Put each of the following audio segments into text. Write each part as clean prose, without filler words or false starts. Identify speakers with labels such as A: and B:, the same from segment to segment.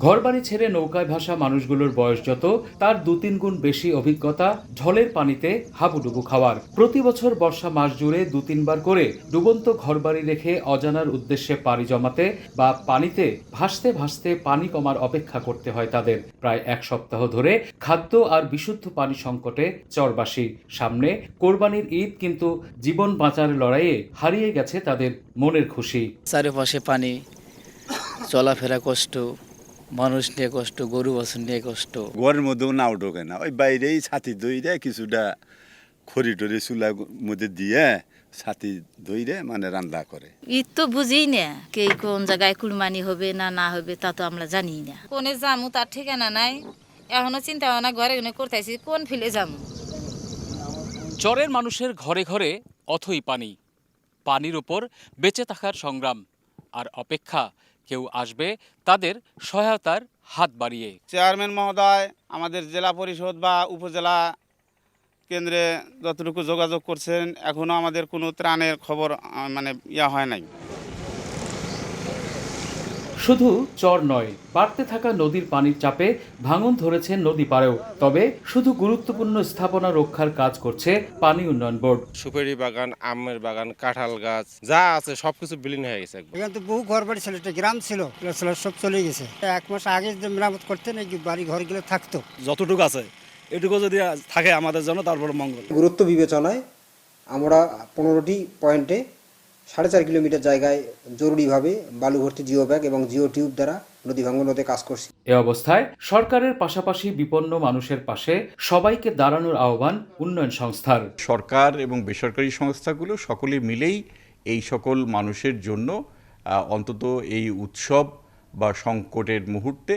A: ঘরবাড়ি ছেড়ে নৌকায় ভাসা মানুষগুলোর বয়স যত, তার ২-৩ গুণ বেশি অভিজ্ঞতা ঢলের পানিতে হাবুডুবু খাওয়ার। প্রতি বছর বর্ষা মাস জুড়ে ২-৩ বার করে ডুবন্ত ঘরবাড়ি রেখে অজানার উদ্দেশ্যে পাড়ি জমাতে বা পানিতে ভাসতে ভাসতে পানি কমার অপেক্ষা করতে হয় তাদের। প্রায় ১ সপ্তাহ ধরে খাদ্য আর বিশুদ্ধ পানি সংকটে চরবাসী। সামনে কোরবানির ঈদ, কিন্তু জীবন বাঁচার লড়াইয়ে হারিয়ে গেছে তাদের মনের খুশি।
B: চারিপাশে পানি, চলাফেরা কষ্ট, মানুষ নিয়ে কষ্ট, গরু বাছুর নিয়ে কষ্ট।
C: ঘরের মধ্যেও নাও ঢোকে না, ওই বাইরেই ছাতি দইরে কিছুটা খড়ি টড়ি চুলার মধ্যে দিয়ে ছাতি দইরে মানে রান্না করে।
D: ঈদ তো বুঝি না কে কোন জায়গায় কুরবানি হবে না না হবে তা তো আমরা জানি না। কোনে যামু তার ঠিকানা নাই, এখনো চিন্তা ভাবনা ঘরে করতেছি কোন ফিলে যামু।
A: চরের মানুষের ঘরে ঘরে অথই পানি, পানির উপর বেঁচে থাকার সংগ্রাম আর অপেক্ষা কেউ আসবে তাদের সহায়তার হাত বাড়িয়ে।
E: চেয়ারম্যান মহোদয় আমাদের জেলা পরিষদ বা উপজেলা কেন্দ্রে যতটুকু যোগাযোগ করছেন, এখনো আমাদের কোনো ত্রাণের খবর মানে হয় নাই।
A: শুধু চর নয়, বাড়তে থাকা নদীর পানির চাপে ভাঙন ধরেছে নদী পাড়েও। তবে শুধু গুরুত্বপূর্ণ স্থাপনা রক্ষার কাজ করছে পানি উন্নয়ন বোর্ড।
F: সুপারি বাগান, আমের বাগান, কাঁঠাল গাছ যা আছে সবকিছু বিলীন হয়ে গেছে।
G: এখানে তো বহু ঘর বাড়ি ছিল, একটা গ্রাম ছিল, সব চলে গেছে। ১ মাস আগে যে মেরামত করতেন এই বাড়ি ঘরগুলো থাকতো।
H: যতটুকু আছে এটুকু যদি থাকে আমাদের জন্য তারপরে মঙ্গল।
I: গুরুত্ব বিবেচনায় আমরা ১৫টি পয়েন্টে ৪.৫ কিলোমিটার জায়গায় জরুরিভাবে বালু ভর্তি জিও ব্যাগ এবং জিও টিউব দ্বারা নদী ভাঙন রোধে কাজ করছি।
A: এ অবস্থায় সরকারের পাশাপাশি বিপন্ন মানুষের পাশে সবাইকে দাঁড়ানোর আহ্বান উন্নয়ন সংস্থার।
J: সরকার এবং বেসরকারি সংস্থাগুলো সকলে মিলেই এই সকল মানুষের জন্য অন্তত এই উৎসব বা সংকটের মুহূর্তে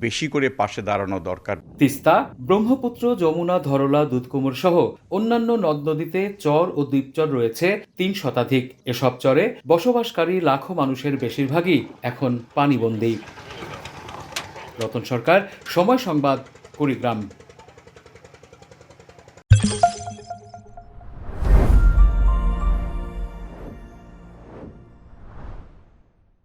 J: বেশি করে পাশে দাঁড়ানো দরকার।
A: তিস্তা, ব্রহ্মপুত্র, যমুনা, ধরলা, দুধকুমর সহ অন্যান্য নদ নদীতে চর ও দ্বীপচর রয়েছে ৩ শতাধিক। এসব চরে বসবাসকারী লাখো মানুষের বেশিরভাগই এখন পানিবন্দী। রতন সরকার, সময় সংবাদ, কুড়িগ্রাম।